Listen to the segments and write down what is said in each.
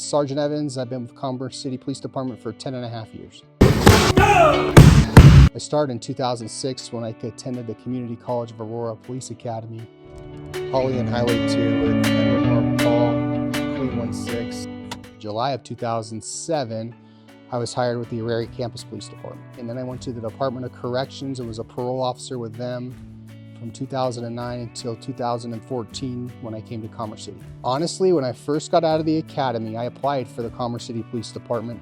Sergeant Evans. I've been with Commerce City Police Department for 10.5 years. I started in 2006 when I attended the Community College of Aurora Police Academy, Holly and Highway 2 with Edward Norm Paul, Queen 16. July of 2007, I was hired with the Aurora Campus Police Department. And then I went to the Department of Corrections. I was a parole officer with them from 2009 until 2014 when I came to Commerce City. Honestly, when I first got out of the academy, I applied for the Commerce City Police Department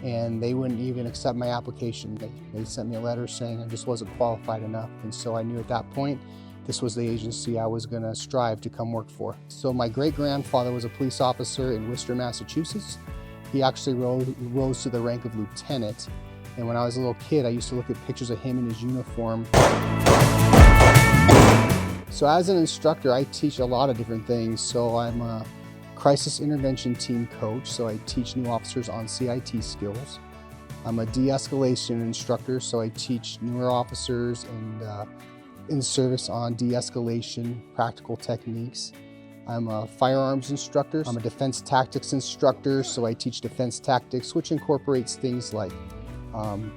and they wouldn't even accept my application. They sent me a letter saying I just wasn't qualified enough. And so I knew at that point, this was the agency I was gonna strive to come work for. So my great-grandfather was a police officer in Worcester, Massachusetts. He actually rose to the rank of lieutenant. And when I was a little kid, I used to look at pictures of him in his uniform. So as an instructor, I teach a lot of different things. So I'm a crisis intervention team coach, so I teach new officers on CIT skills. I'm a de-escalation instructor, so I teach newer officers and in service on de-escalation practical techniques. I'm a firearms instructor. I'm a defense tactics instructor, so I teach defense tactics, which incorporates things like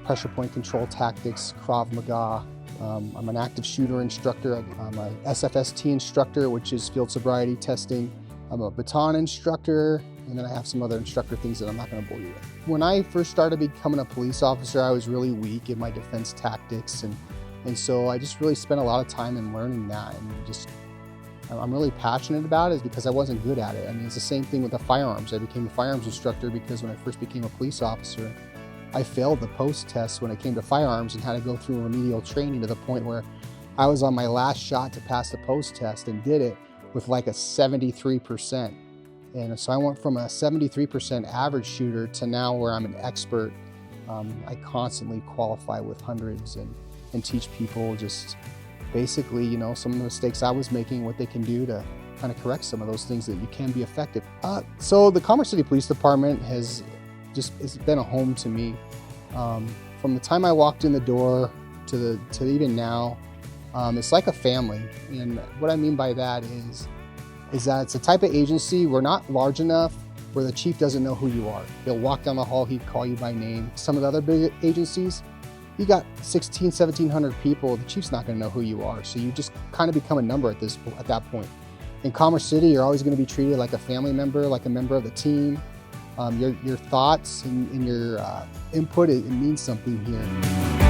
pressure point control tactics, Krav Maga. I'm an active shooter instructor. I'm a SFST instructor, which is field sobriety testing. I'm a baton instructor, and then I have some other instructor things that I'm not going to bore you with. When I first started becoming a police officer, I was really weak in my defense tactics, and so I just really spent a lot of time in learning that, and I'm really passionate about it because I wasn't good at it. I mean, it's the same thing with the firearms. I became a firearms instructor because when I first became a police officer, I failed the post test when it came to firearms and had to go through remedial training to the point where I was on my last shot to pass the post test and did it with like a 73%. And so I went from a 73% average shooter to now where I'm an expert. I constantly qualify with hundreds and teach people just basically, you know, some of the mistakes I was making, what they can do to kind of correct some of those things that you can be effective. So the Commerce City Police Department it's been a home to me. From the time I walked in the door to even now, it's like a family. And what I mean by that is that it's a type of agency, we're not large enough where the chief doesn't know who you are. He'll walk down the hall, he'd call you by name. Some of the other big agencies, you got 1,700 people, the chief's not gonna know who you are. So you just kind of become a number at that point. In Commerce City, you're always gonna be treated like a family member, like a member of the team. Your thoughts and your input, it means something here.